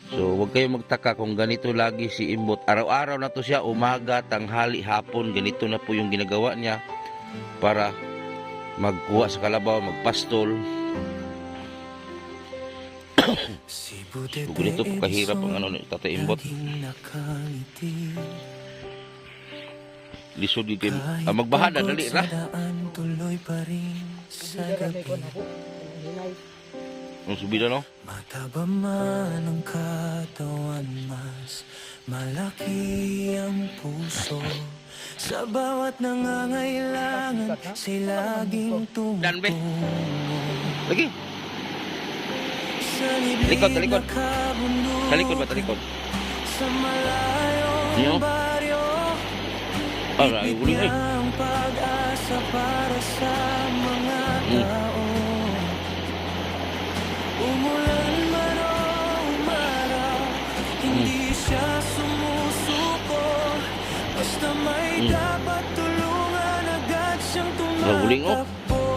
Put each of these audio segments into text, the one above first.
So huwag kayong magtaka kung ganito lagi si Imbot. Araw-araw na to siya, umaga, tanghali, hapon, ganito na po yung ginagawa niya para magkuha sa kalabaw, magpastol. So ganito po kahirap ang ano ni Tatay Imbot. Lisod yung magbahada, dali ra. Ang subida no? Mataba man ang katawan, mas malaki ang puso. Sa bawat nangangailangan, sa'y laging tumutulong. Lagi. Talikod, talikod. Talikod ba, talikod? Sa malayong baryo, ibigay ang pag-asa para sa mga tao. Umulan man o umaraw, hindi siya sumusuko. Basta may dapat tulungan, agad siyang tumatakbo.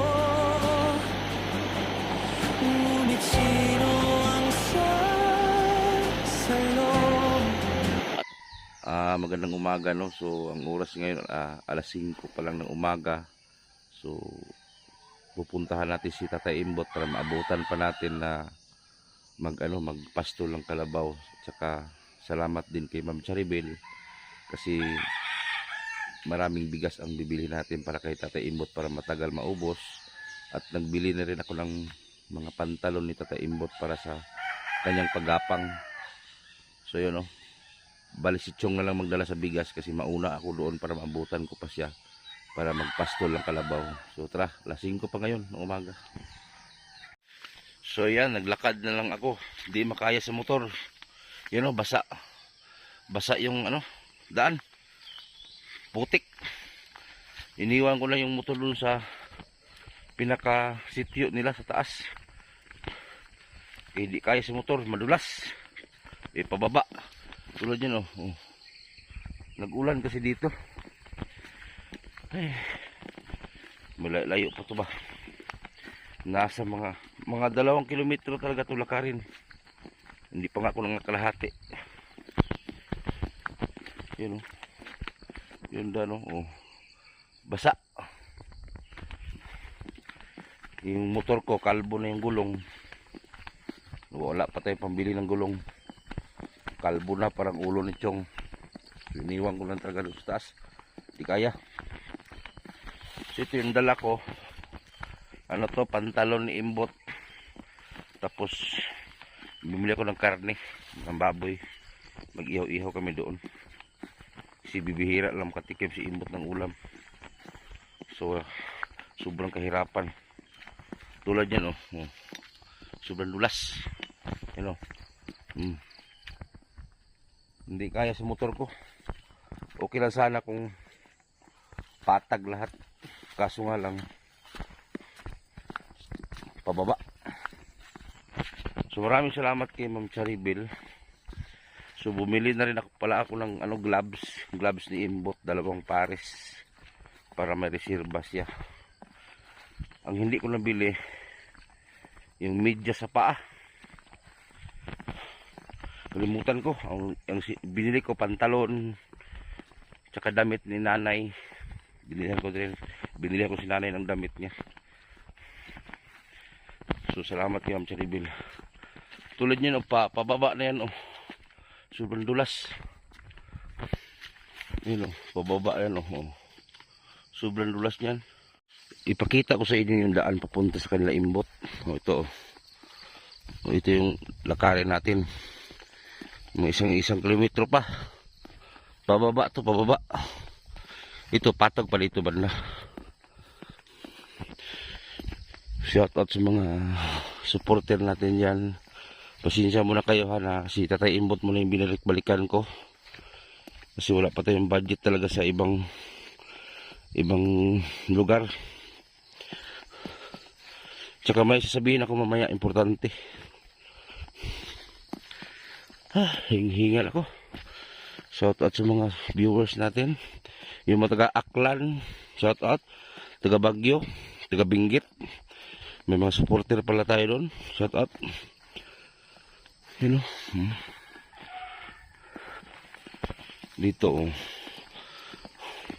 Ngunit sino ang sasalong? Magandang umaga no. So ang oras ngayon alas 5 pa lang ng umaga. So pupuntahan natin si Tatay Imbot para maabutan pa natin na magpastol ng kalabaw. Tsaka salamat din kay Ma'am Charibel kasi maraming bigas ang bibili natin para kay Tatay Imbot para matagal maubos. At nagbili na rin ako ng mga pantalon ni Tatay Imbot para sa kanyang paggapang. So yun no, bali si Chong na lang magdala sa bigas kasi mauna ako doon para maabutan ko pa siya para magpastol ng kalabaw. So tara, alas 5 pa ngayon ng umaga. So yan, naglakad na lang ako, hindi makaya sa motor. Yun o, basa yung daan, putik. Iniwan ko lang yung motor dun sa pinaka sityo nila sa taas. Hindi kaya sa motor, madulas. Pababa tulad yun nag-ulan kasi dito. Ay, malayo pa to ba? Nasa mga 2 kilometro talaga to lakarin. Hindi pa nga ako nangakalahati. Yun yun dano basa. Yung motor ko kalbo na yung gulong. Wala pa tayong pambili ng gulong. Kalbo na parang ulo ni Chong. Iniwan ko lang talaga doon sa taas. Di kaya. So ito yung dala ko. Pantalon ni Imbot. Tapos bumili ako ng karne ng baboy. Mag-ihaw-ihaw kami doon. Kasi bibihira lang makatikim si Imbot ng ulam. So sobrang kahirapan. Tulad yan sobrang dulas. Hindi kaya sa motor ko. Okay lang sana kung patag lahat. Kaso nga lang pababa. So maraming salamat kay Ma'am Charibel. So bumili na rin ako ng gloves ni Imbot, 2 pares para may reserba siya. Ang hindi ko nabili yung medyas sa paa. Kalimutan ko. Ang binili ko pantalon tsaka damit ni nanay. Binili ko si nanay ng damit niya. So salamat kay Ma'am Charibel. Tulad niyan pababa na yan sobrang dulas. Yun pababa yan sobrang dulas niyan. Ipakita ko sa inyo yung daan papunta sa kanila Imbot. Ito ito yung lakarin natin. May isang kilometro pa. Pababa. Ito patag pa dito banda. Shout out sa mga supporter natin yan. Pasensya muna kayo na si Tatay Imbot muna yung binalik-balikan ko. Kasi wala pa tayong budget talaga sa ibang lugar. Tsaka may sasabihin ako mamaya importante. Hingal ako. Shout out sa mga viewers natin. Yung mga taga-Aklan, shout out. Taga-Bagyo, taga-Binggit. May mga supporter pala tayo doon. Shout out. Dito, oh.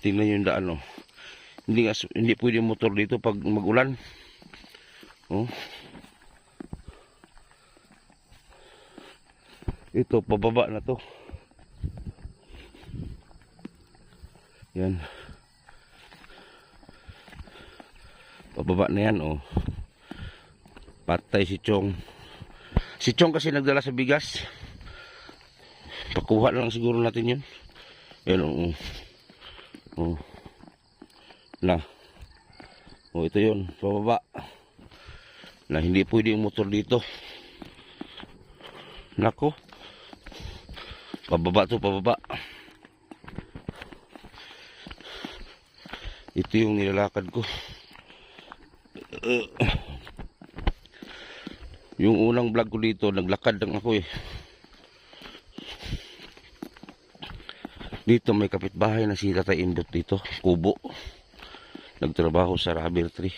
Tingnan nyo yung daan, oh. Hindi pwede motor dito pag mag-ulan. Oh. Ito, pababa na to. Yan. Pababa na yan, oh. Patay si Chong. Si Chong kasi nagdala sa bigas. Pakuha lang siguro natin yun. Yan, oh. Oh. Na. Oh, ito yun. Pababa. Na hindi pwede yung motor dito. Nako. Pababa to, pababa. Ito yung nilalakad ko. Yung unang vlog ko dito, naglakad lang ako eh. Dito may kapitbahay na si Tatay Imbot dito, kubo. Nagtrabaho sa rubber tree.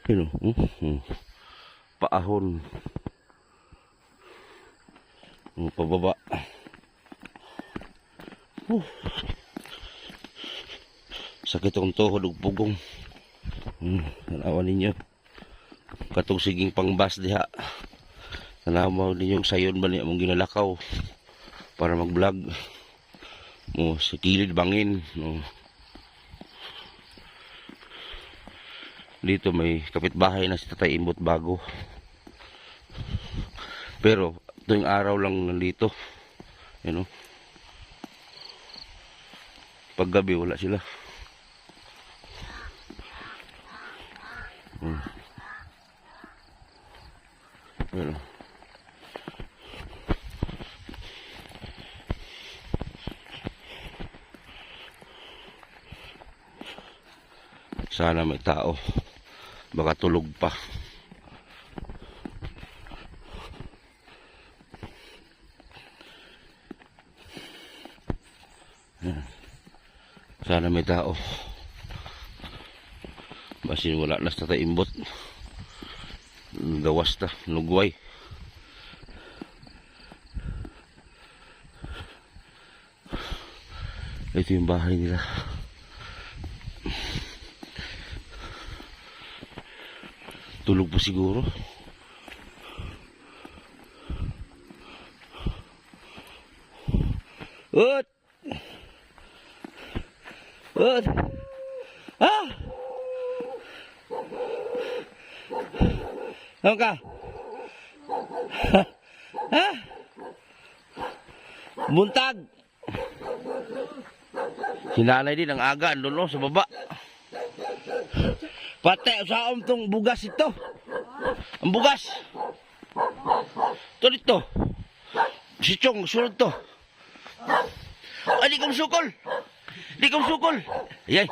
Yun o, paahon. Pababa. Sakit ang tuhod ug pugong. Tanawan ninyo. Katong siging pangbas diha. Tanawan ninyo yung sayon ba niya mong ginalakaw para mag-vlog. Sa kilid bangin. Dito may kapitbahay na si Tatay Imbot bago. Pero ito yung araw lang nandito. You know? Paggabi wala sila. Ano? Sana may tao. Baka tulog pa. Sana may tao. Basin wala na sa Tatay Imbot. Gawas ta, nugway. Ito yung bahay nila. Tulog po siguro. Ut! Ut! Ah! Ano ka? Ha? Buntag! Sinanay din ang aga, andun sa baba. Pati, saan tong bugas ito? Ang bugas. Ito dito. Si Chong, sunod to. Ay, di ka masukol. Di ka masukol. Ayay.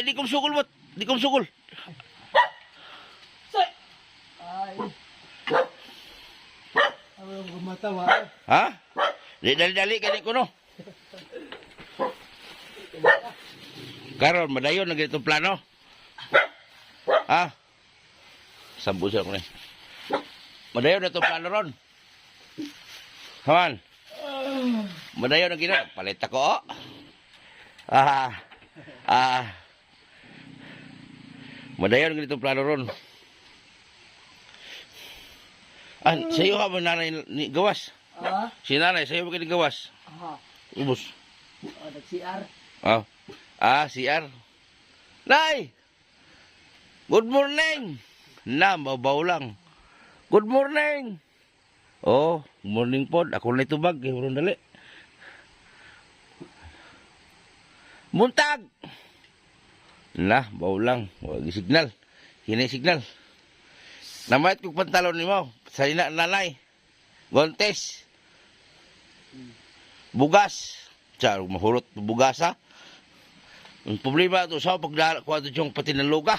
Di ka masukol, ba't? Di ka masukol. Ha? Dali-dali ka ko, no? Karon, madayon na ganitong plano. Ha? Sambu siya ko na. Madayon na itong plano ron. Haman. Madayon na gina. Palit ako, oh. Madayon na ganitong plano ron. Sa'yo ka mo nanay ni gawas? Si nanay, sa'yo mo ka ni gawas? Ubus. Nag-CR. CR. Nay! Good morning! Na, mabaw lang. Good morning! Oh, morning pod. Ako na itubag. Hurong dali. Muntag! Na, baw lang. Wag signal. Hinay signal. Namayat kong pantalon ni mo. Sa nanay. Gontes. Bugas. Tsara, mahurot. Bugas, ha? Ang problema ito sa pagdala ko ito yung pati ng luga.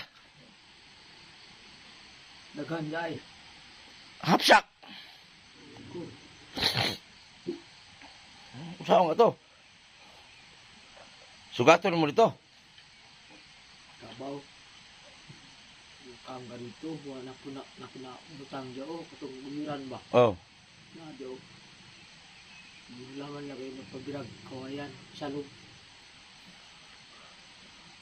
Naghanday. Hapsak. Saan nga ito? Sugaton mo dito. Kabaw. ang ganito, wala na butang dyan, katong gumiran ba? Oh. Na dyan, laman lang kayo magpabirag, kawayan, salog.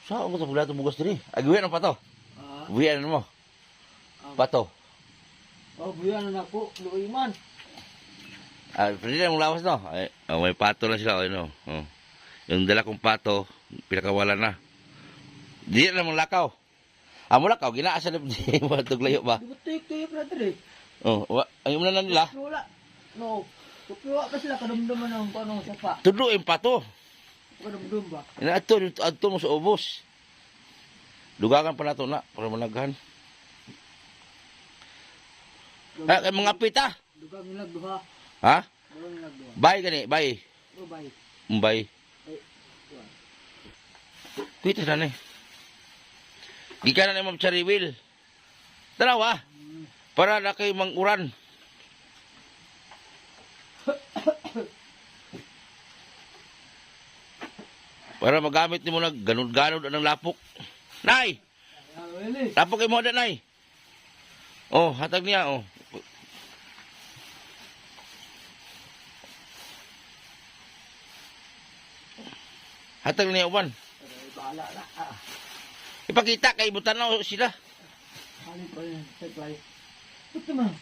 Saan ko ito paglato bugas diri? Agiwian ang pato. Ah, Buwian mo. Pato. oh, buyan na ako, luoy man. Pwede na mong lawas no. Ay, may pato na sila. Ano. Oh. Yung dala kong pato, pinakawalan na. Di na mong lakaw. Mo lakaw, ginaasa na di mo tuglayo ba? Di ba tuyok-tuyok na ito eh? Oh, ayaw mo na nila. Wala. No. Kupiwa pa sila, kadumduman ng panong sapa. Tudlo yung pato. Kadumdum ba? Adto mo sa ubos. Dugagan pa na to na, para managhan. Kay mga pita. Dugang nilag duha. Ha? Dugang nilag duha. Bay gani, bay. Oh, bye. Bay. Ay, duha. Pita na ni. Di ka na ni Ma'am Chariwil. Dalawa. Para na kay manguran. Para magamit ni mo na ganod-ganod ang lapok. Nay! Ah, really? Lapok kay mo na, nay. Oh, hatag niya, oh. Hatag niya, uban. Ay, bahala na. Ah, Ipakita kay butan na sila. halin ko yun. Saklay. Ito man.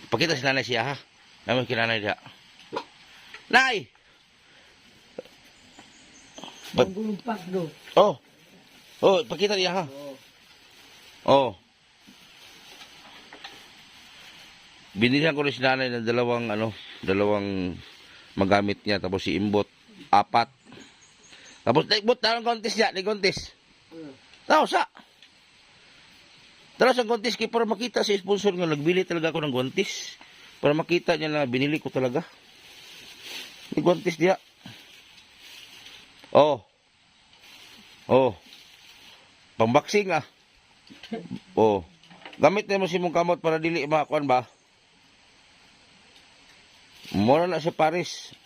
Ipakita si nanay siya, ha? Namin kinanay diya. Nay! Ang gulong pak do. Oh! Oh, ipakita niya, ha? Oh. Oh. Binilihan ko rin si nanay ng dalawang magamit niya. Tapos si Imbot, 4. Tapos, naikbot na ng kontis niya, kontis. Tao, sa? Tara sa kontis, kaya para makita si sponsor nga, nagbili talaga ako ng kontis. Para makita niya na binili ko talaga. May kontis niya. Oh. Oh. Pambaksing ah. Oh. Gamit na mo si mong kamot para dili makakuan ba? Muna na sa Paris.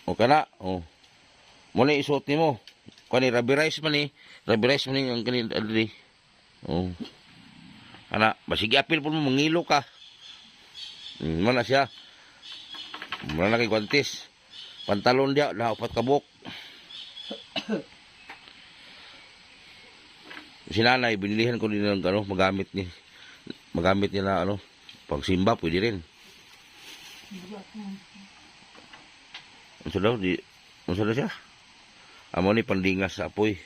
O kana. Oh. Muna isuot ni mo. Kani Rabi Rice man ni. Rabi Rice man ni ang kanin adri. Oh. Ana, basigi apil po mo mangilo ka. Muna siya. Muna na kay kwantis. Pantalon dia na 4 kabuk. Si nanay, binilihan ko din ng magamit niya na pagsimba, pwede rin. Ano daw? Ano daw siya? Amo ni pandingas sa apoy.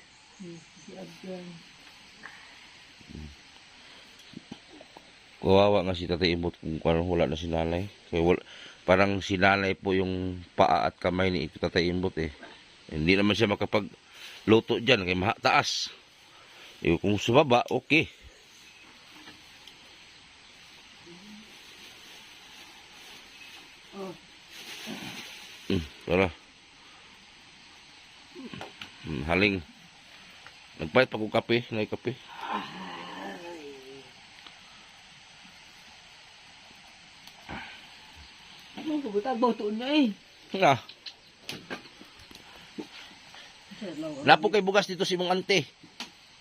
Kawawa nga si Tatay Imbot kung parang wala na si nanay. Kaya parang si nanay po yung paa at kamay ni Tatay Imbot eh. Hindi naman siya makapagluto dyan kaya taas. Kung sa baba, okay. Tara. Haling. Nagpahit pa kong kape. Kape. Ano ko ba boto na eh? Nga. Lapo kay bugas dito si mong ante.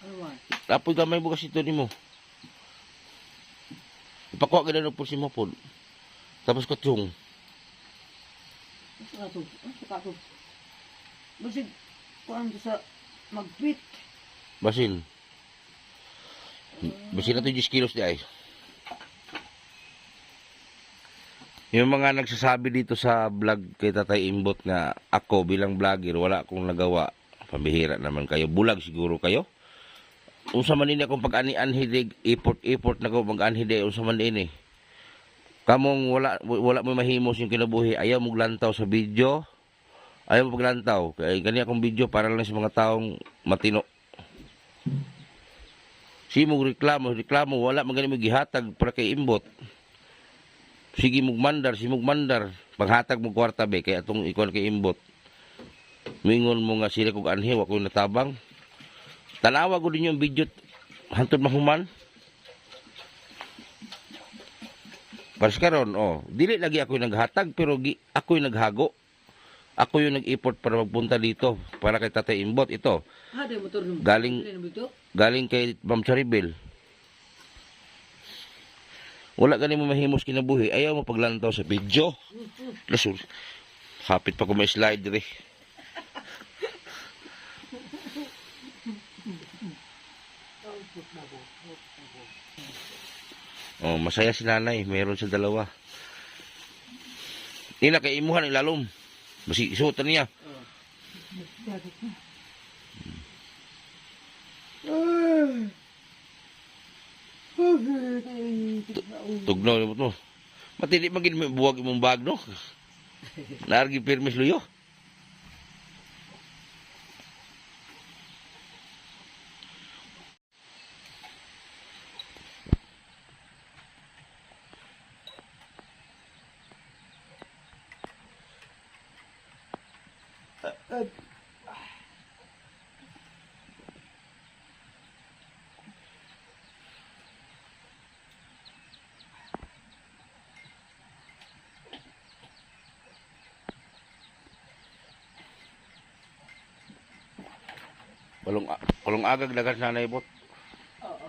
Ano man? Lapo gamay bugas dito ni mo. Ipakuha ka na po si mo po. Tapos katsong. Ano sa kato? Basig, kuhaan ko sa magpit. Basin. Basin na ito 10 kilos di ay. Yung mga nagsasabi dito sa vlog kay Tatay Imbot nga ako bilang vlogger wala akong nagawa. Pambihira naman kayo. Bulag siguro kayo. Unsa man ini akong pag-ani-anhi effort na ko pag-anhi unsa man ini. Kamong wala mo mahimos yung kinabuhi. Ayaw mo glantaw sa video. Ayaw mo paglantaw. Kaya gani akong video para lang sa mga taong matino. Si mo reklamo, wala man gani mo gihatag para kay Imbot. Sige mugmandar, si mugmandar. Paghatag mo kwarta be, kaya itong ikuan kay Imbot. Mingon mo nga sila kung anhi, wako natabang. Tanawa ko din yung video, hantod mahuman. Paras karon, dili lagi ako naghatag, pero ako'y naghago. Ako yung nag-import para magpunta dito. Para kay Tatay Imbot. Ito. Ada motor dum. Galing- Dito. Galing kay Ma'am Charibel. Wala gani mo mahimos kinabuhi. Ayaw mo paglantaw sa video. Lasur. Hapit pa ko may slide dire. Oh, masaya si nanay. Meron sa dalawa. Ina kay imuhan ilalom. Basi isuotan niya. Tugnaw mo to. Matindi magin may buwag imong bag no. Nargi permis luyo. Kulong agag dagan sa nanay bot. Oo.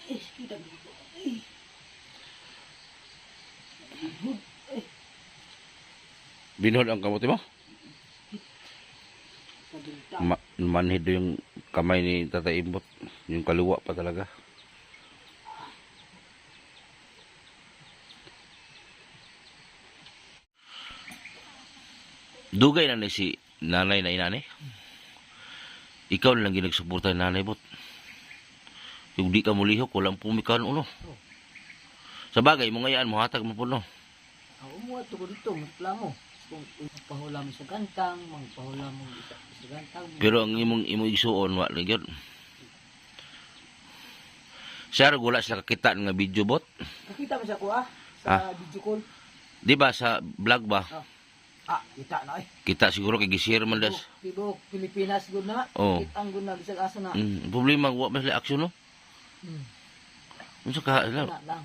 Kita dito. Binhod ang kamote mo? Kabinta. Manhid yung kamay ni Tatay Imbot. Yung kaliwa pa talaga. Dugay na si nanay na inani. Ikaw na lang ginagsuporta ni nanay bot. Yung di ka mulihok, walang pumikan uno. Sa bagay, mo ngayaan, mo hatag mo po no. Ako mo ato ko dito, magplamo. Kung pahula mo sa gantang, magpahula mo sa gantang. Pero ang imong isuon, wala gyud. Siya wala sila kakita nga video bot. Nakita mo siya ko sa video call. Di ba sa vlog ba? Kita na eh. Kita siguro kay gisir man das. Tibo, Pilipinas gud na. Oo. Kitang gud na bisag asa na. Problema wa mas action no. Unsa ka Na lang.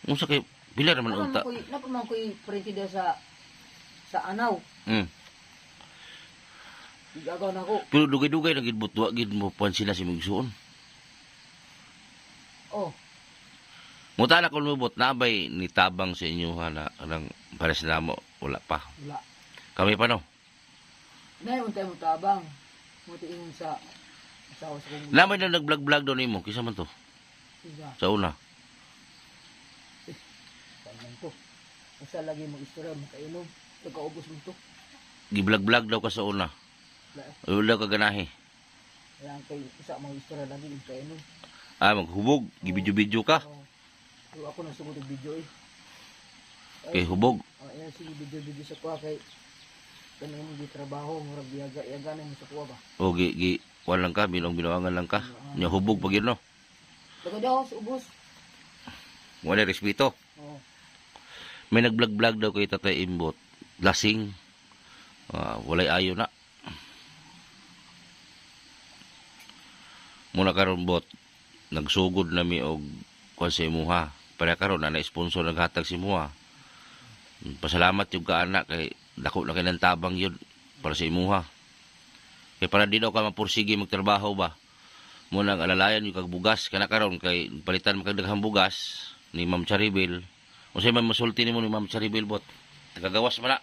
unsa kay pila naman unta. Napaman ko'y printed sa anaw. Igagaw na ko. Pero dugay-dugay na gid butwa gid mo pansin na si Migsuon. Oh, Mutana kon mubot nabay ni tabang sa inyo na nang para sa namo wala pa. wala. Kami pa no. Nayon tayo mo tabang. Muti ingon sa asawa sa kong Namay na nag-vlog daw nimo kisa man to iba. sa una. Tanong to. Asa lagi mo istorya mo kainom. Nagkaubos mo to. Gi-vlog daw ka sa una. Wala ka ganahi. Kaya kay isa mga istorya lagi mo kainom. Maghubog, gibidyo-bidyo ka. So ako na sugod og video eh. Kay hubog. Ayan sige video sa kuha kay kanang mo trabaho murag yaga na mo sa kuha ba. O gi wan lang ka, binawangan lang ka. Nya hubog pag yun no. Taga daw sa ubos. Wala respeto. Oh. May nag-vlog daw kay Tatay Imbot. Lasing. Walay ayo na. Muna karon bot nagsugod na mi og kuan sa imuha. Para karon na sponsor naghatag si imuha. Pasalamat yung kaanak kay dako na kinang tabang yun para sa imuha. Kay para di daw ka mapursige magtrabaho ba. Muna ang alalayan yung kagbugas kana karon kay palitan magdaghang bugas ni Ma'am Charibel. Unsay man masulti nimo ni Ma'am Charibel bot? Tagagawas man na.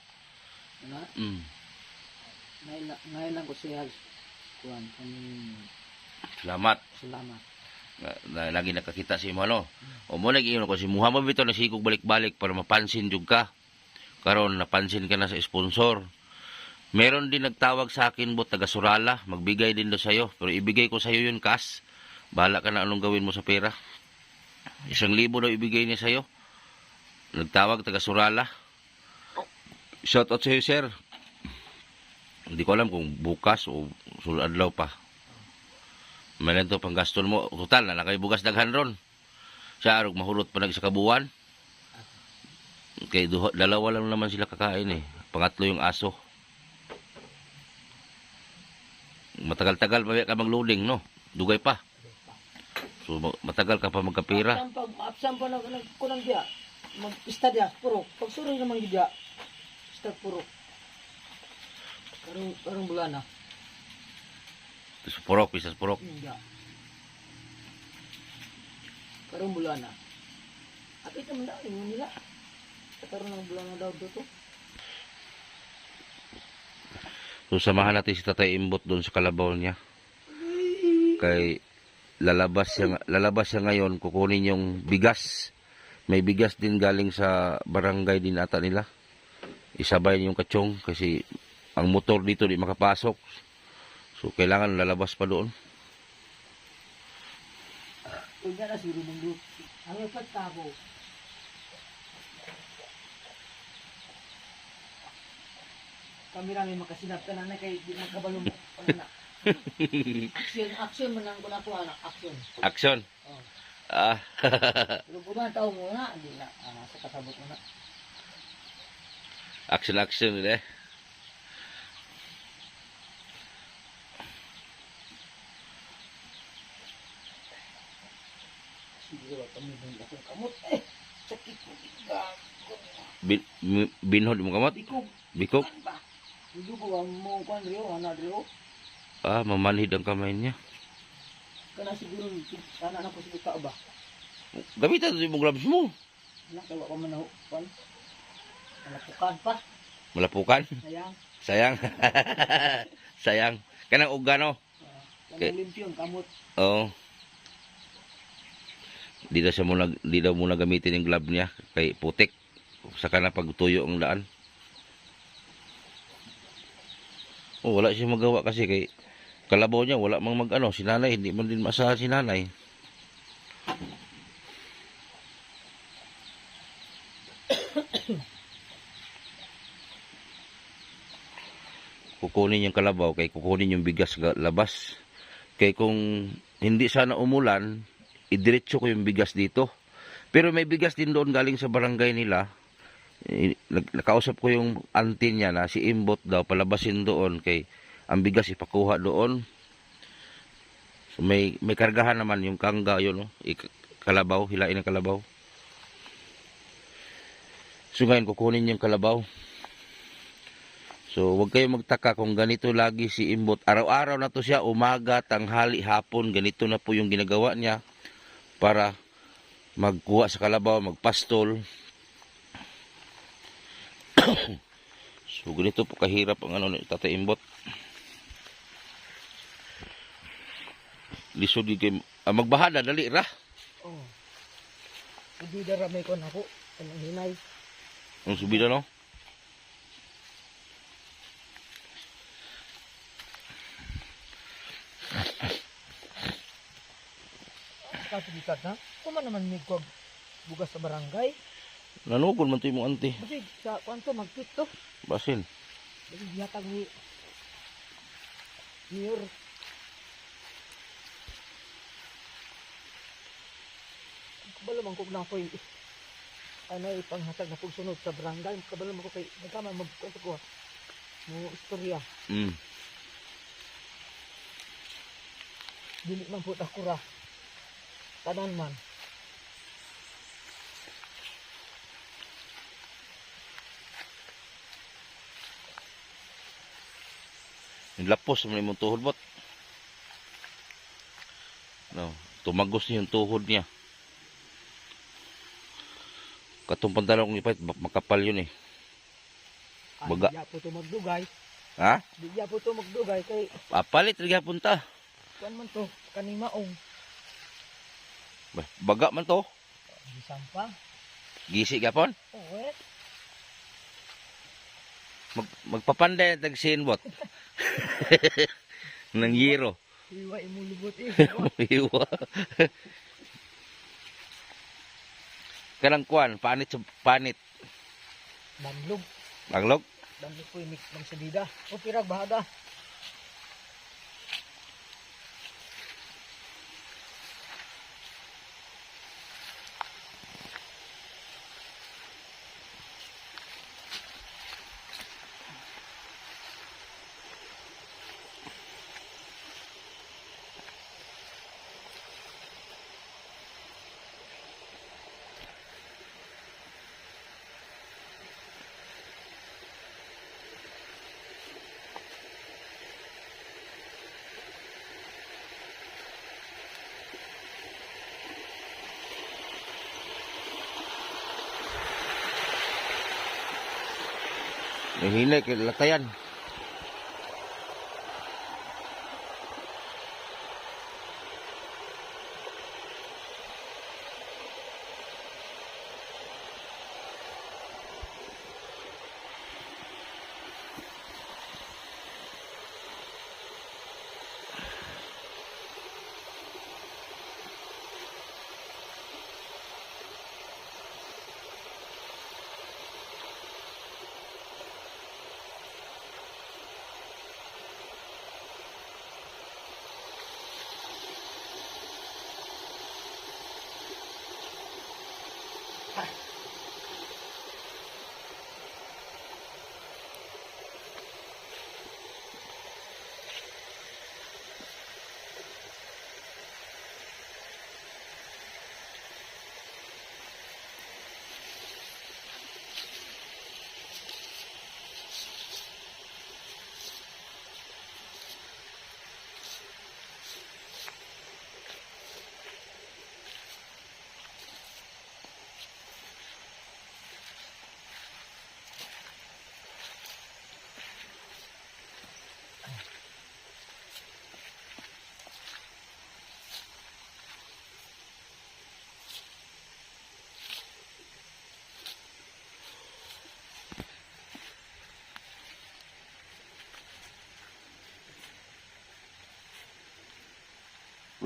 Ano? Mm. Ngayon lang ko siya kuan Salamat. salamat. Na lagi nakakita si mo ano. O mo lagi ko si Muhammad bitaw nasikog balik-balik para mapansin jud ka. Karon napansin ka na sa sponsor. Meron din nagtawag sa akin bot taga Surala, magbigay din do sayo, pero ibigay ko sayo yun cash. Bahala ka na anong gawin mo sa pera. 1,000 daw ibigay niya sayo. Nagtawag taga Surala. Shout out sa iyo, sir. Hindi ko alam kung bukas o suladlaw pa. May to pang gaston mo. Total na nakay bugas daghan ron. Siya arog mahulot pa sa kabuwan. Kay dalawa lang naman sila kakain eh. Pangatlo yung aso. Matagal-tagal pa ka mag-loading, no? Dugay pa. So matagal ka pa magkapira. Apsan pa kunang dia. Mag-ista dia, puro. Pag suri naman dia. Ista puro. Karong bulan na. Sa purok, pisas purok. Dia. Karong bulan na. At ito man daw, yung nila. Karoon ng bulan na daw dito. So samahan natin si Tatay Imbot doon sa kalabaw niya. Kay lalabas siya ngayon, kukunin yung bigas. May bigas din galing sa barangay din ata nila. Isabay yung katsong kasi ang motor dito di makapasok. So kailangan lalabas pa doon. Kung yan na siro mong doon. Ang ipat tabo. Kami rami makasinap ka na kay di magkabalo mo. Action man ang kuna ko anak, action. Action. Oh. Ah. Pero buman tao mo na, di na sa kasabot mo na. action eh. Siguro kami din akong kamot. Sakit ko Binhod mo kamot? Bikok? ba? Hindi ko mo kwan rio, ana rio. Ah, mamanhid ang kamay niya. Kana siguro sana na po sa ka ba. Gamitan ito yung gloves mo. Wala kay wa ko man kwan. Malapukan pa. Malapukan. Sayang. Sayang. Sayang. Kanang ugano. Kanang limpyo ang kamot. Oo. Di daw muna gamitin yung glove niya kay putik. Saka na pagtuyo ang daan. Oh, wala siya magawa kasi kay kalabaw niya wala mang mag-ano si nanay, hindi man din maasahan si nanay. Kukunin yung kalabaw kay kukunin yung bigas labas. Kay kung hindi sana umulan, idiretso ko yung bigas dito. Pero may bigas din doon galing sa barangay nila. Nakausap ko yung auntie niya na si Imbot daw palabasin doon kay ang bigas ipakuha doon. So may kargahan naman yung kangga yun, no? Kalabaw, hilain ng kalabaw. So ngayon kukunin yung kalabaw. So huwag kayong magtaka kung ganito lagi si Imbot. Araw-araw na to siya, umaga, tanghali, hapon, ganito na po yung ginagawa niya para magkuha sa kalabaw, magpastol. So ganito po kahirap ang ano ni Tatay Imbot. Lisod kay magbahada dali ra. Oh. Hindi dara may kon ako. Ang hinay. Ang subida no. Kasibikat na. Kuma naman may kog bugas sa barangay. Nanugol man to imong auntie. Kasi sa kwanto magkit to. Basin. Kasi yatag ni Mayor. Kabalo man kog na ko ano ipanghatag na pagsunod sa barangay. Kabalo man ko kay nagkama magkwento ko mo istorya. dili man po takura. Tanan man. Yung lapos mo yung tuhod bot. No, tumagos niya yung tuhod niya. Katong pantalon kong ipait, makapal yun eh. Baga. Di po to magdugay. Ha? Di po to magdugay kay Papalit rin punta. kuan man to kanimaong. Baga man to. Di sampa. Gisi gapon. Oo. Magpapanday na tagsin bot. Nang yero. Iwa imulubot Iwa. Kanang kuan, panit sa panit. Banlog. Baglog. Banlog po inik ng salida. O pirag bahada. Nahinay kay latayan.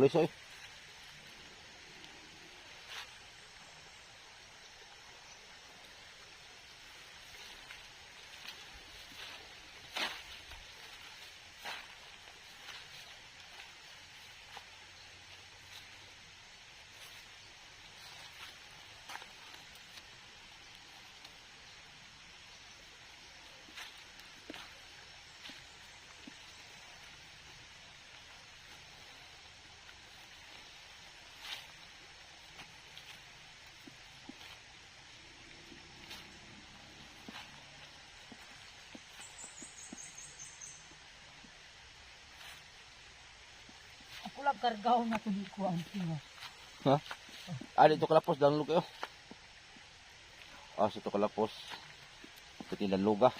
Tulis oy. Ako lang kargaw na to di ko ang tinga. Ha? Ah, dito kalapos danlog kayo. Ah, sa to kalapos. Pati danluga.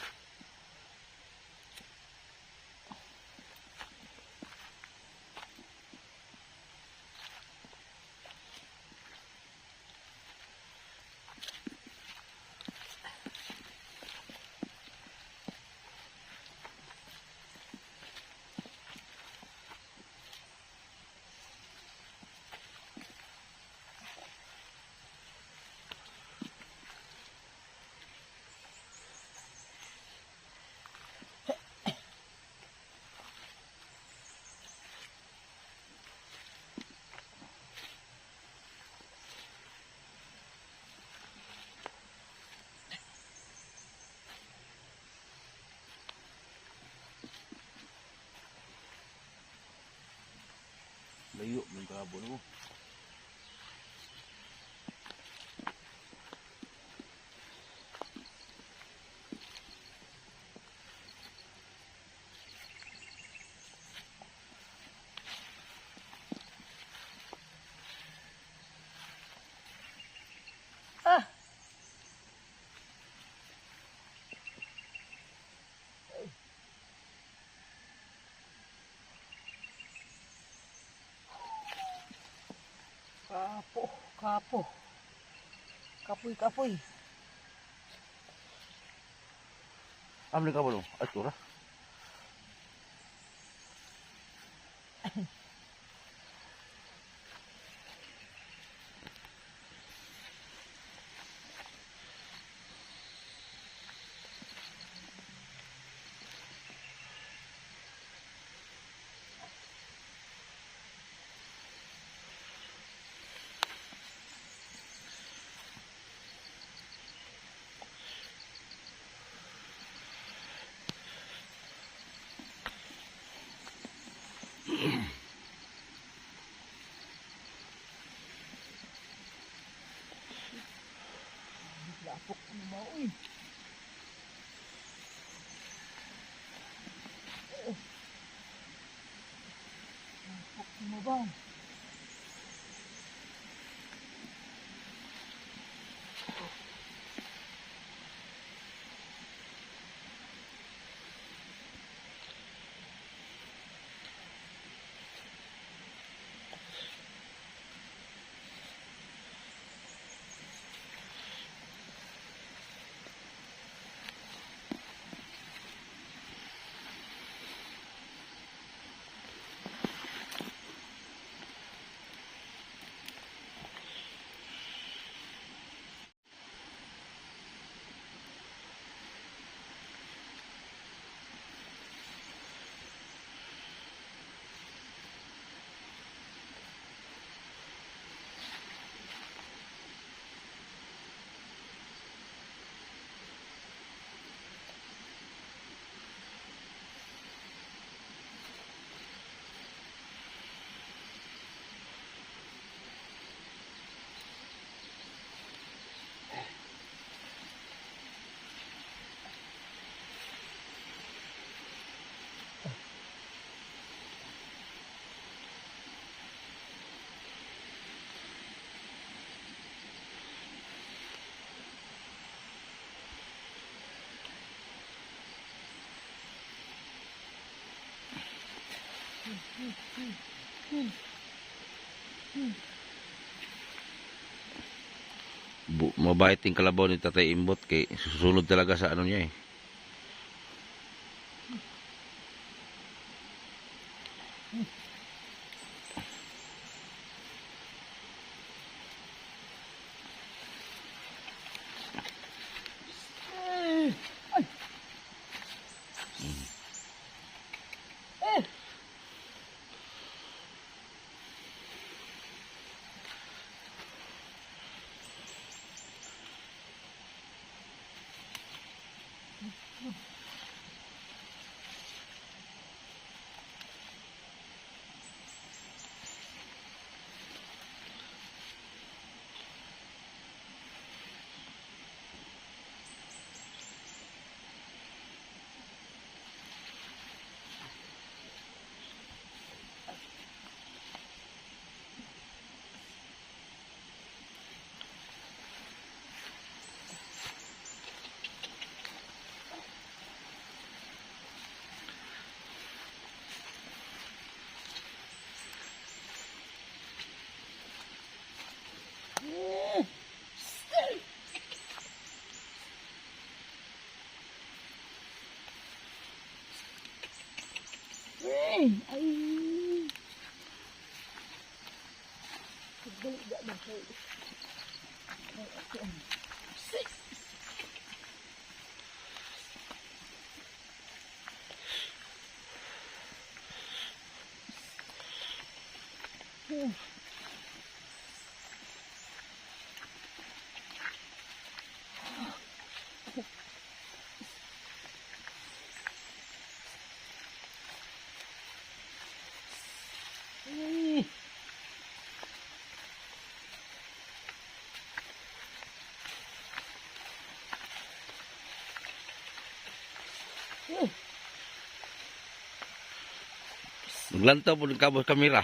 Kabon mo. Ah! Kapo, kapo. Kapoy, kapoy. Ano ni kabon mo? Ay, tura. Lapok ano ba, uy. Lapok ano ba? Mabait yung kalabaw ni Tatay Imbot kay susunod talaga sa ano niya eh. Eh! Ay! Eh! Maglantaw po ng kabos kamera.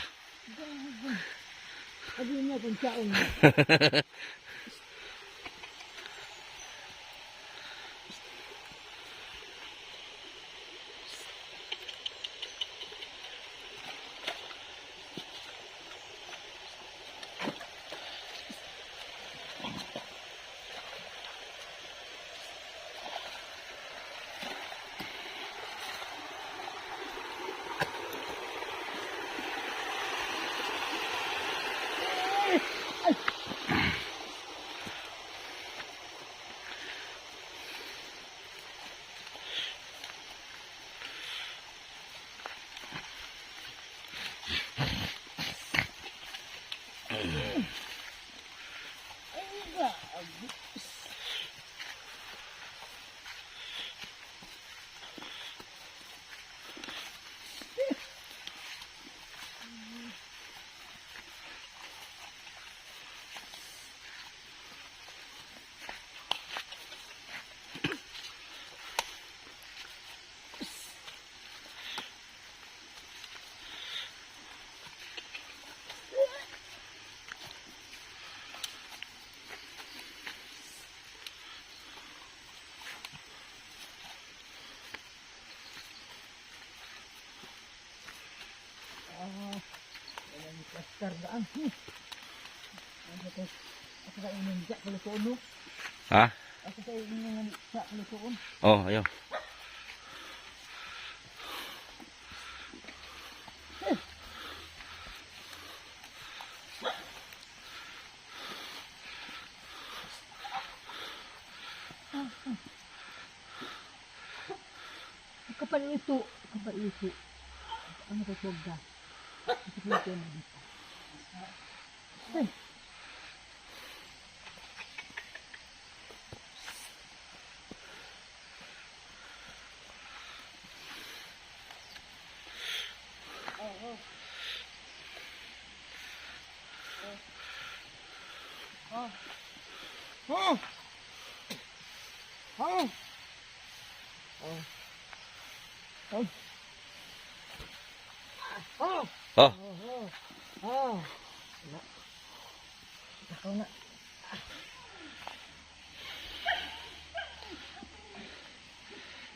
Abi niya kung saon. Kardaan. Ano to? Ako sa inyong jak pelutuon no? Ha? Ako sa inyong jak pelutuon. Oh, ayo. Kapal ito. Kapal ito. Ano to huwag ka? Ito ito na dito. Oh, Ako na.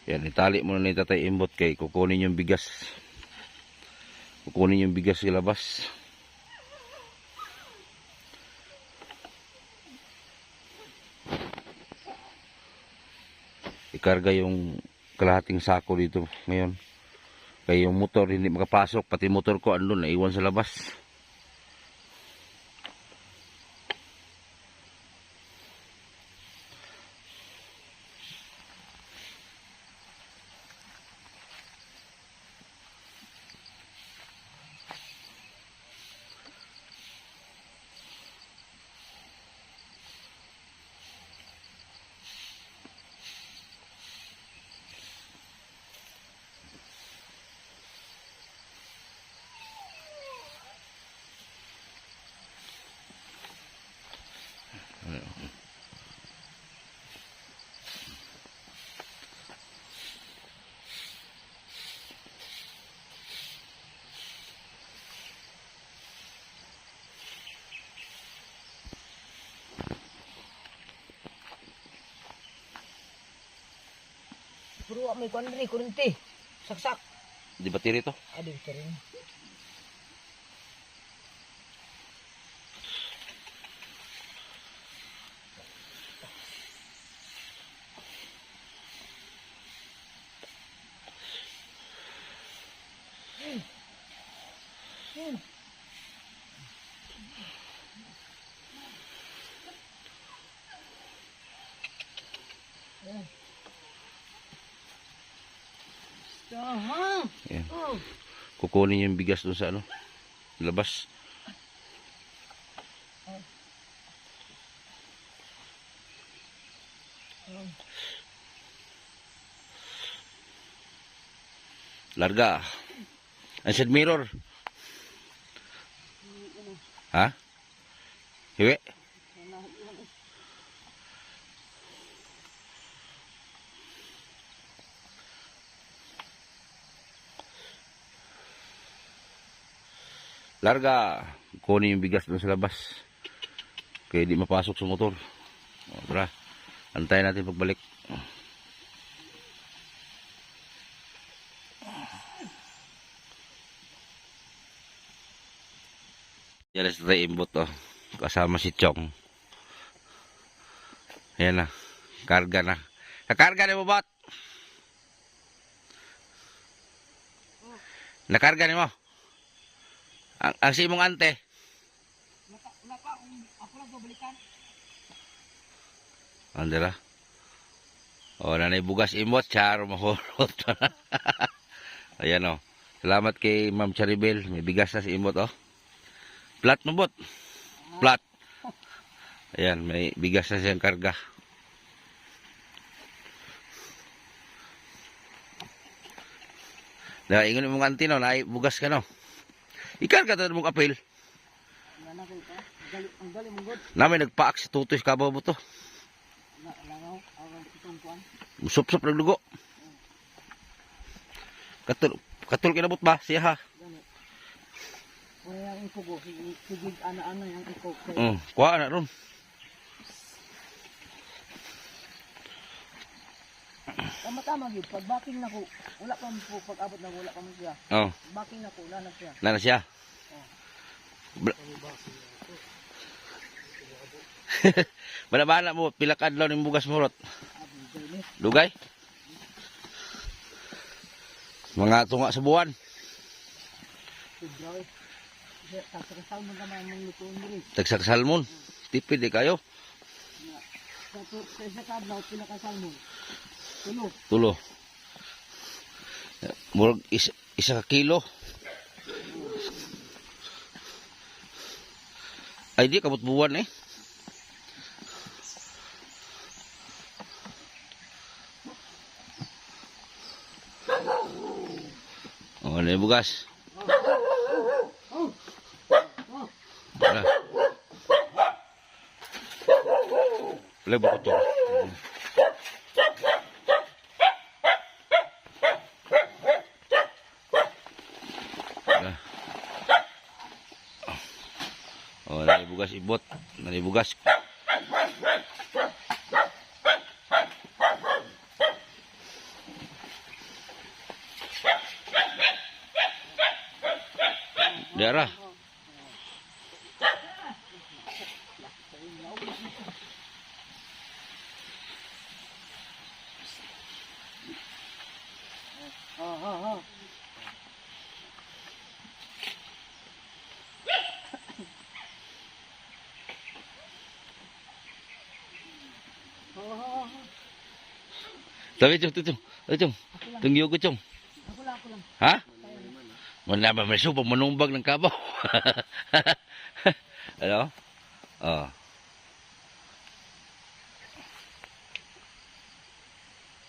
yan, itali mo na ni Tatay Imbot kay kukunin yung bigas. Kukunin yung bigas sa labas. Ikarga yung kalahating sako dito ngayon. Kaya yung motor hindi makapasok, pati motor ko andun, naiwan sa labas. Puro may kuwan rin, kurente. Saksak. Di ba tiri to? Aduh, ito rin. Yan. Kukunin yung bigas doon sa ano, labas. Larga. Ang side mirror. Ha? Hiwi? Larga. Kunin yung bigas doon sa labas. Kaya di mapasok sa motor. O, tara. Antayin natin pagbalik. Yan na sa imbot, oh. Kasama si Chong. Ayan na. Karga na. Nakarga ni mo, bot? Nakarga ni mo? Ang simong ante. Ako lang babalikan. Andira. O, nanay bugas imot. Charo mahurot. Ayan, oh. Salamat kay Ma'am Charibel. May bigas na si imot, oh. Plat mo, bot. Plat. Ayan, may bigas na siyang karga. Na ingon mo nga no, na bugas ka no. Ikarga ta mong apel. Ang gali mong god. Namin nagpaak si Tutoy sa kabaw mo to. Langaw, ang sitong kuan. Sup-sup ng dugo. Katul kinabot ba siya ha? Wala yung ipog, sige ana-ana yung ipog. Kuha na ron. Tama-tama yun, pag backing na ko, wala pa mo pag-abot na wala pa mo siya. Oh, Backing na ko, wala na siya. na siya. Bala-bala mo, pila ka adlaw ning bugas morot. Dugay? Mga tunga sa buwan. February. Tagsakasal mo naman ang lutuin mo rin. Tagsak salmon. Tipid eh kayo. Sa isa kadlaw, pinakasal mo. Tulo. Tulo. Murag isa ka kilo. Ay di kabut buwan eh. Oh, ano yung bugas? Wala. Wala ba ko to? Oh, nalibugas ibot. Nalibugas. Dara. Tapi Chong. Tunggu ko Chong. Ako lang. Ha? Wala ba may supo manumbag ng kabaw. Ano? Oh.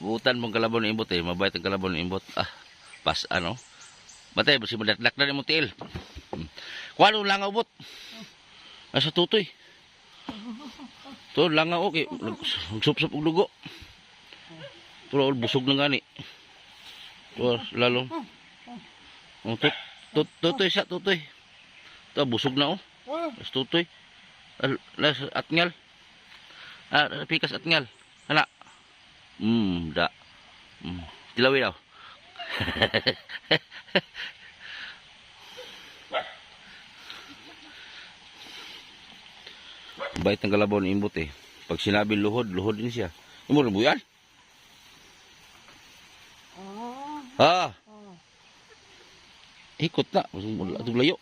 Buutan mong kalabon ng imbot eh. Mabait ang kalabon ng imbot. Ah, pas ano? Batay, basi madatlak na rin mo tiil. Kuha nung langaw bot. Nasa tutoy. To langaw okay. Sup-sup og dugo. Pero busog na gani. To lalong. Oh, tutoy sa tutoy. To busog na oh. Las tutoy. Las atngal. Ah, pikas atngal. Hala. Da. Tilawi daw. Bait ng kalabaw ng imbot eh. Pag sinabi luhod din siya. Imo rin buyan? Ah. Ikot na. Wala itong layo.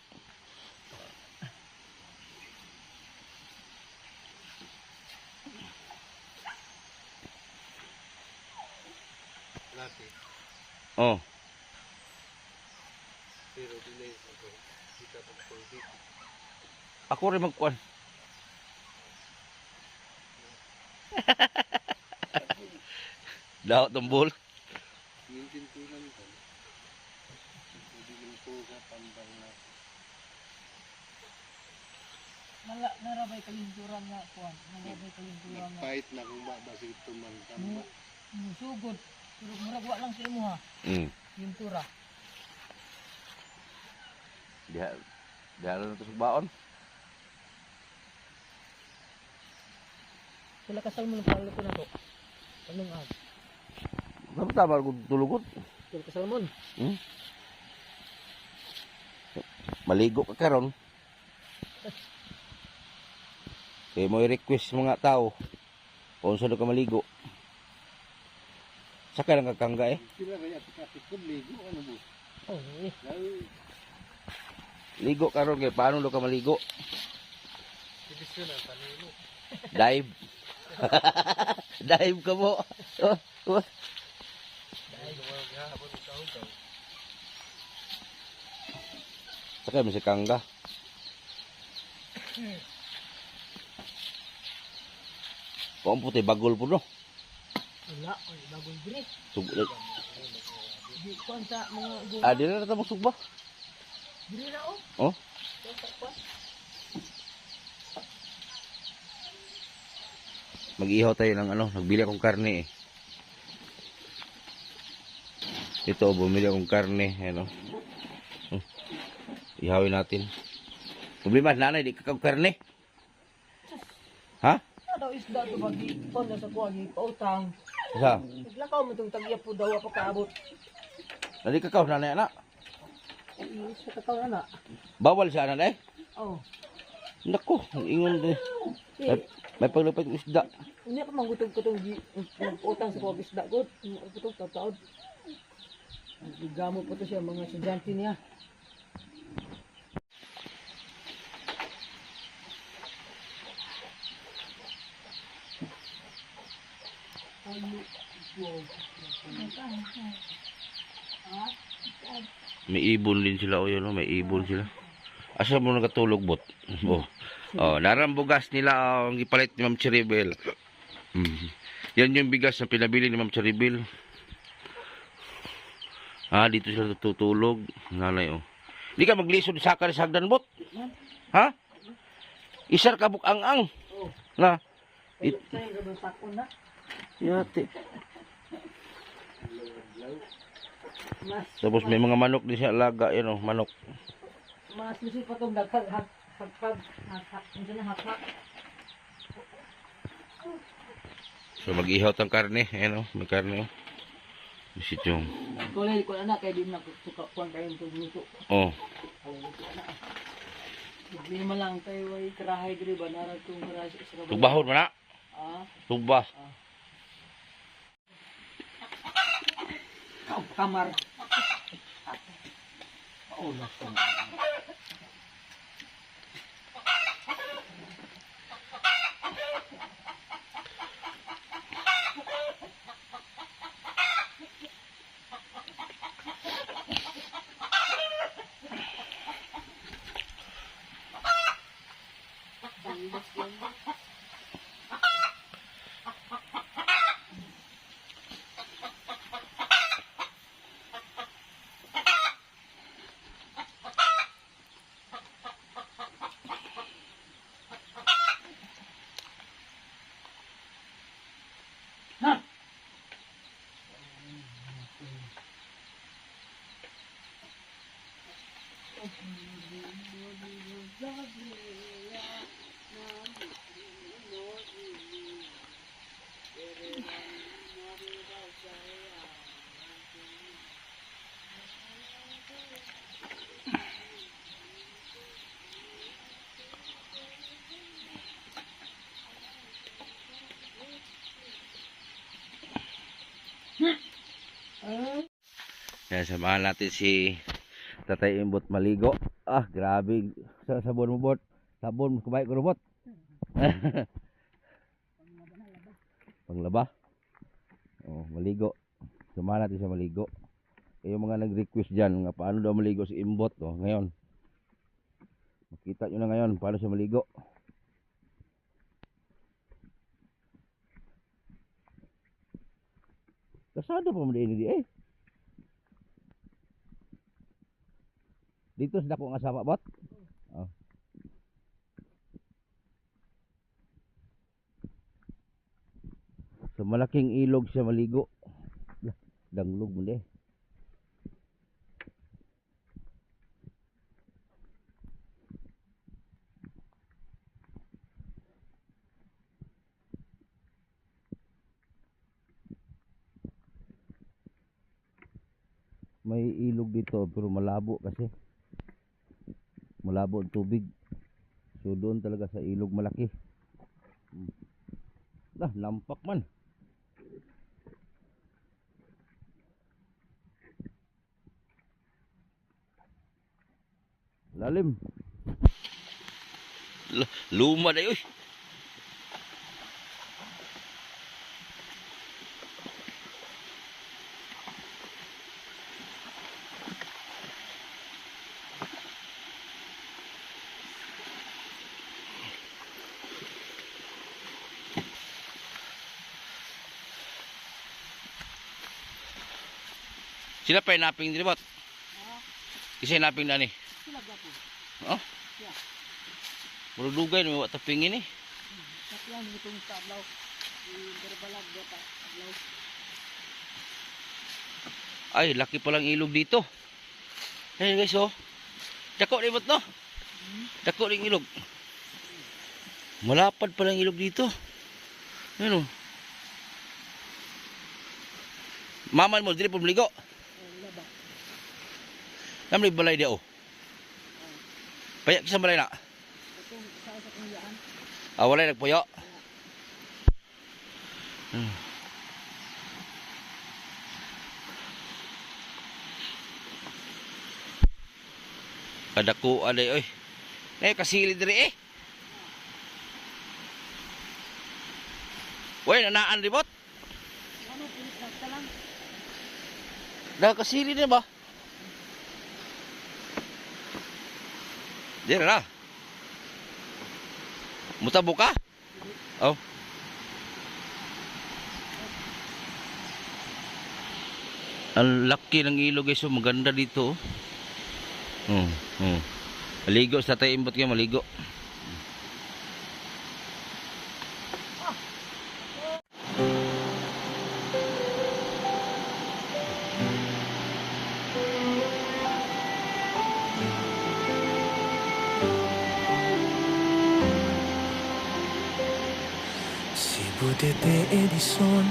Oh. Ako rin magkuhan. Daot ng bull. Narabay kalinturan nga kuan. Narabay kalinturan nga. Pahit na kung basig tuman tamba. Sugod. Pero muragwa lang sa imo ha. Yung tura. Dahil na ito sa baon. Sila kasal mo ng paluto na to. Anong ag? Tama ko tulugot. Sila kasal mo. Hmm? Maligo ka karon. Kaya mo i-request mga tao kung saan ka maligo. Saka lang kakangga eh. Sila kaya tikapikod ligo ano bo. Oh, eh. Dahil Ligo karon kay paano do ka maligo? tradisyon na panilo. Dive. Dive ka mo. Oh, oh. Dahil mga gahapon ng taon-taon. Saka mo si kangga. Kung puti bagol po no. Wala, oy, bagong diri. Di ko sa mga gula. Ah, di na natin magsugba. Diri na oh. Oh. Mag-ihaw tayo ng ano, nagbili akong karne eh. Ito, bumili akong karne, ano. Ihawin natin. Problema, nanay, di ka karne. Ha? Daw isda to bagi kon na sa kuha gi pautang. Sa? Naglakaw mo tong tagya po daw ako kaabot. Nadi ka nanay, anak. Sa kataw na. Bawal siya, nanay. Oh. Naku, ingon din. May paglapit ng isda. Hindi ako mangutog ko tong utang sa kuha isda gud. Utog taod. Gamo po to siya mga estudyante niya. May ibon din sila, o yun, may ibon sila. Asa mo nakatulog, bot? Oh. Oh, narambugas nila ang ipalit ni Ma'am Cheribel. Yan yung bigas na pinabili ni Ma'am Cheribel. Ah, dito sila tutulog. Nanay, oh. Hindi ka maglisod sa akin sa hagdan, bot? Ha? Isar ka bukang-ang. Na? Sayang gabang sakon na. Yate. Mas Tapos may mga manok din siya alaga, yun, oh, manok. mas lusi pa tong daghag hagpag unsa na hakak. So mag-ihaw tang karne, ayan, oh, may karne, oh. Isityong. Kulay ko na kay di na suka kuan kayo tong luto. Oh. Di man lang tayo ay karahay diri ba nara tong karahay sa kabalo. Tugbahon mo na. Ah, Tugba. kamar. Yan, samahan natin si Tatay Imbot maligo. Ah, grabe. Sa sabon mo, bot. Sabon, kumain ko, bot. Panglaba. Oh, maligo. Samahan natin siya maligo. Yung mga nag-request dyan, nga paano daw maligo si Imbot. Oh, ngayon. Makita nyo na ngayon, paano siya maligo. Kasada pa mo din di eh. Dito sa dako nga sama, bot. Oh. So malaking ilog siya maligo. Danglog mo di. may ilog dito pero malabo kasi. Malabo ang tubig. So doon talaga sa ilog malaki. Lampak man. Lalim. Luma na yun. Sila pa naping dilibot. Kasi naping na ni. Sila gapo. Oh? Yeah. Marudugay na may tapingin eh. Kasi yan, itong tablaw. Berbalag gata. Tablaw. Ay, laki palang ilog dito. Ayan guys, oh. Dako rin no? Dako rin ilog. Malapad palang ilog dito. Ayan, oh. Maman mo, dili po maligo. Laba. Namli balay dia, oh. Payak sa balay na. Itong sa kanyaan. Walay nagpuyo. Kadako alay oy. Nay kasili diri eh. Way nanaan ribot. Ano, pilit na lang. Dah kasili din ba? Dira na. Mutabo ka? Oh. Ang laki ng ilog guys, oh. Maganda dito. Maligo sa tayo imbot kayo, maligo. Si Budete Edison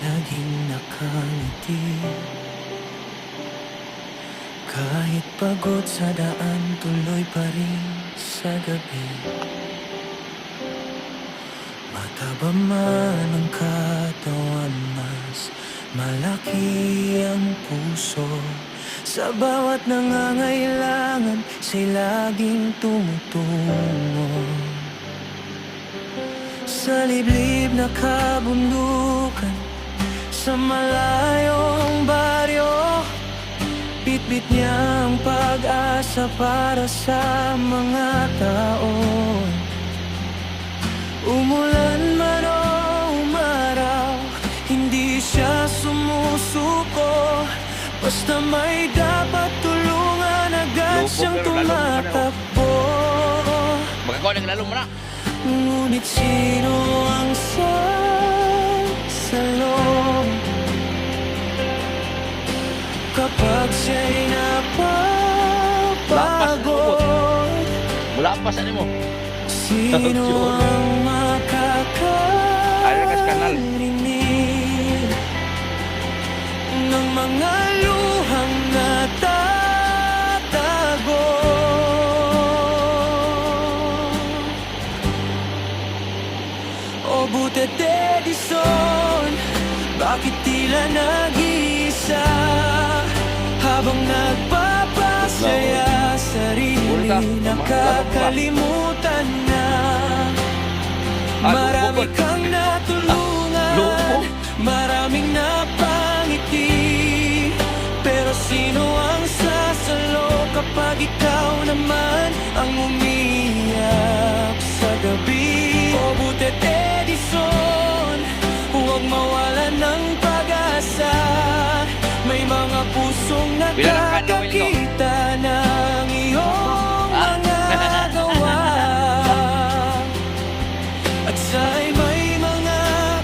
laging nakangiti. Kahit pagod sa daan, tuloy pa rin sa gabi. Mataba man ang katawan, mas malaki ang puso. Sa bawat nangangailangan, siya'y laging tumutungo. Sa liblib na kabundukan, sa malayong baryo, bitbit niya ang pag-asa para sa mga tao. Umulan man o umaraw, hindi siya sumusuko. Basta may dapat tulungan, agad Loko, siyang pero lalo mo na, oh. tumatakbo. Magkakaw ng lalo mo na. Ngunit sino ang sasalong kapag siya'y napapagod? Wala pa sa mo. Sino ang Ay, kas kanal. makakarinig ng mga luhang natatago? O Budete Edison, bakit tila nag-iisa habang nagpapasaya, sarili nakakalimutan na. Marami kang natulungan, maraming napangiti, pero sino ang sasalo kapag ikaw naman ang umiyak sa gabi? O Budete Edison, huwag mawalan ng pag-asa. May mga pusong nakakakita ng iyong mga gawa. At sa'y may mga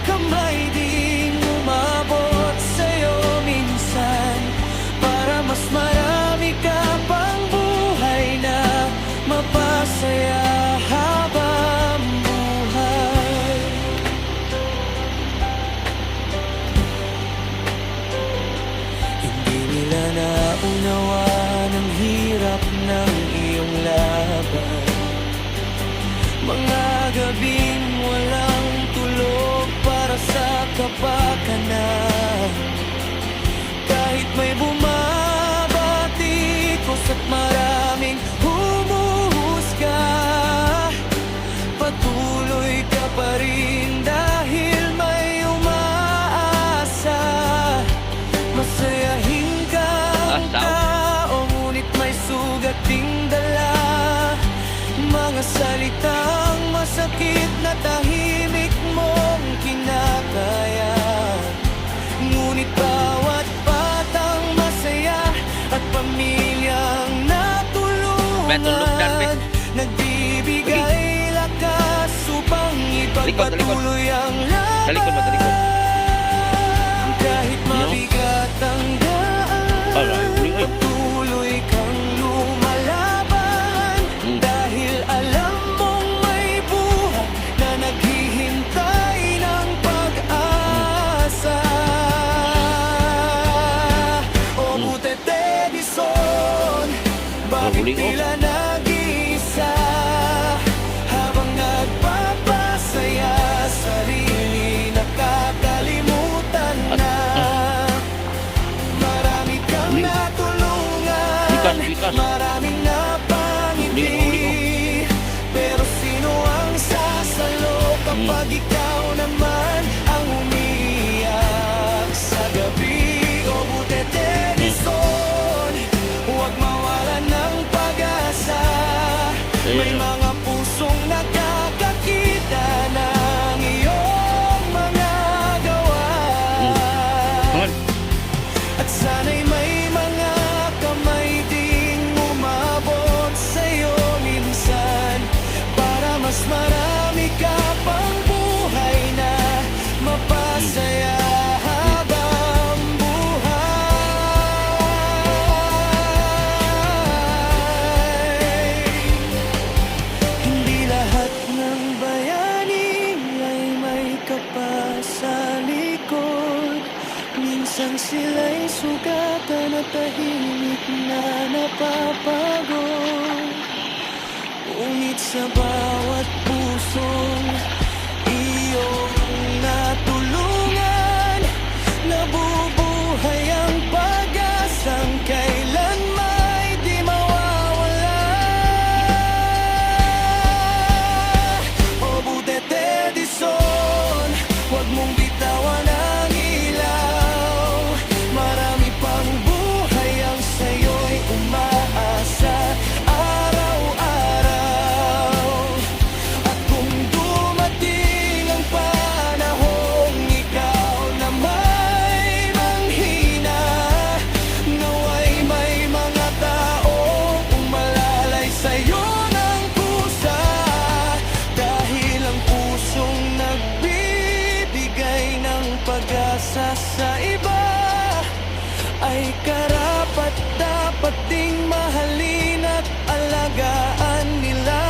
kamay ding umabot sa'yo minsan, para mas marami ka pang buhay na mapasaya habang buhay. Hindi nila Talikod, talikod. ipatuloy ang Talikod ba, talikod? kahit mabigat ang daan. Alright, uling, uy. Patuloy kang lumalaban dahil alam mong may buhay na naghihintay ng pag-asa. O Butete Edison, bakit uling, oh. tila nag-iisa habang nagpapasaya, sarili nakakalimutan na. Marami kang Uling. natulungan, Likas, likas. maraming napangiti, Uling, uling, pero sino ang sasalo kapag ikaw naman ang umiyak sa gabi? O Butete Edison, huwag mawalan ng pag-asa. May mga pusong nakakakita ng iyong mga gawa. Hangan. At sana'y may mga kamay ding umabot sa'yo minsan, para mas marami ka pang buhay na mapasaya habang buhay. Hindi lahat ng bayani ay may kapa sa likod. Minsan sila'y sugatan at tahimik na napapagod. Ngunit sa bawat pusong iyong natulungan, nabubuhay ang pag-asang kailan may di mawawala. O Butete Edison, huwag mong bitawan ang ilaw. Marami pang buhay ang sa'yo'y umaasa araw-araw. At kung dumating ang panahong ikaw na may manghina, naway may mga taong umalalay sa'yo ng pusa, dahil ang pusong nagbibigay ng pag-asa sa iba ay karapat dapat ding mahalin at alagaan nila.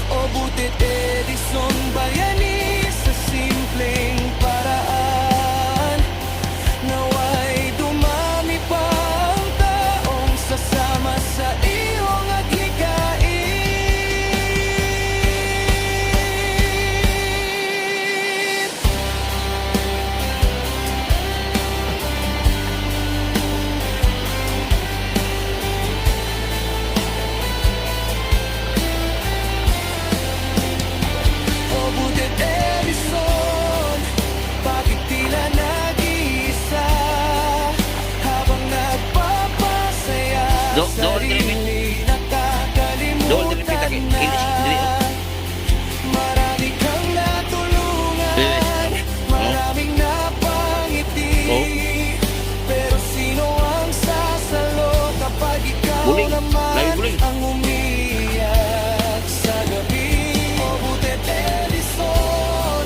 O Butete Edison, bayani sa simpleng paraan, naway dumami pa ang taong sasama sa iyong adhikain. O Butete Edison, bakit tila nag-iisa habang nagpapasaya, Doon, sarili Doon, dire, nakakalimutan dire, na. kilis, dire, oh. Marami kang natulungan, maraming napangiti, Oh. pero sino ang sasalo kapag ikaw Guling, naman layo guling. ang umiyak sa gabi? O Butete Edison,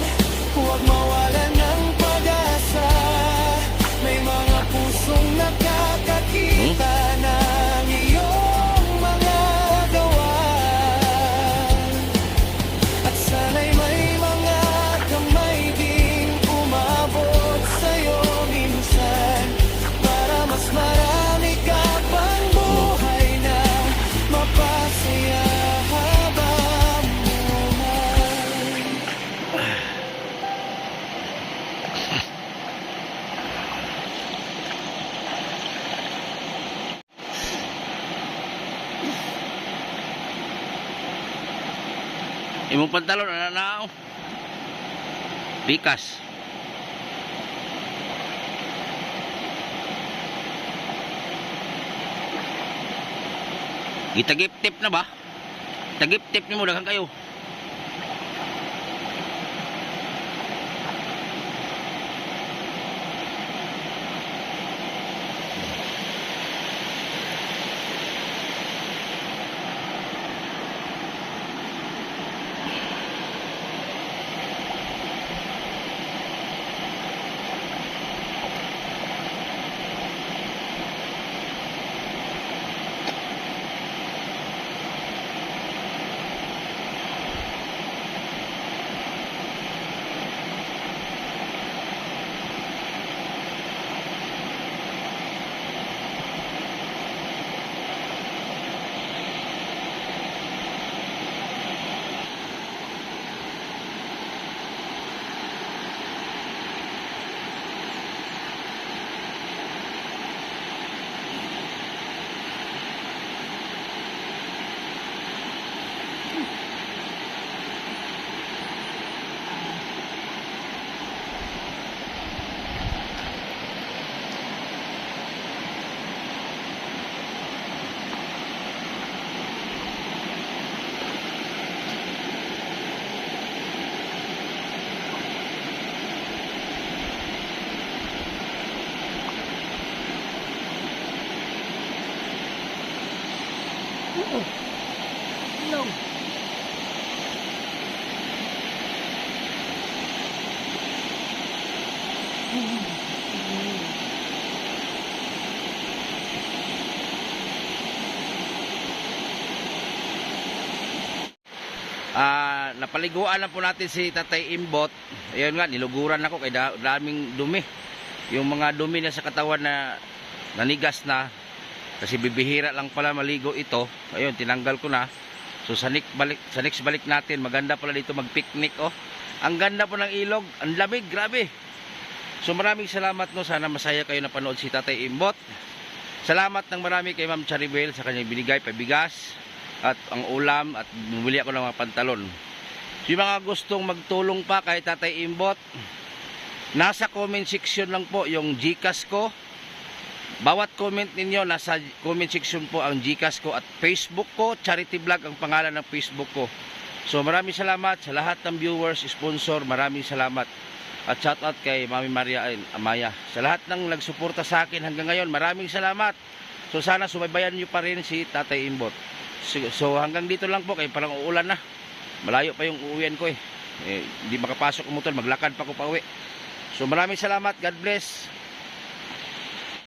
huwag mawalan ng pag-asa. May mga pusong nakakakita ng iyong mga gawa. At sana'y may mga kamay ding umabot sa'yo minsan, para mas marami ka pang buhay na mapasaya habang buhay. Imong pantalon na nao. Bikas. Gitagip-tip na ba? Tagip-tip ni mo daghang kayo. No. Napaliguan na po natin si Tatay Imbot. Ayun nga, niluguran ako kay daming dumi. Yung mga dumi na sa katawan na nanigas na. Kasi bibihira lang pala maligo ito. Ayun, tinanggal ko na. So sa next balik natin, maganda pala dito mag-picnic. Oh. Ang ganda po ng ilog. Ang lamig, grabe. So maraming salamat, no. Sana masaya kayo na panood si Tatay Imbot. Salamat ng marami kay Ma'am Charibel sa kanyang binigay, pabigas at ang ulam, at bumili ako ng mga pantalon. So, yung mga gustong magtulong pa kay Tatay Imbot, nasa comment section lang po yung GCash ko. Bawat comment ninyo, nasa comment section po ang GCash ko, at Facebook ko, Charity Vlog ang pangalan ng Facebook ko. So maraming salamat sa lahat ng viewers, sponsor, maraming salamat. At shout out kay Mami Maria Amaya. Sa lahat ng nagsuporta sa akin hanggang ngayon, maraming salamat. So sana subaybayan nyo pa rin si Tatay Imbot. So hanggang dito lang po, kay parang uulan na. Malayo pa yung uuwian ko eh. Hindi makapasok ang motor, maglakad pa ko pa uwi. So maraming salamat, God bless.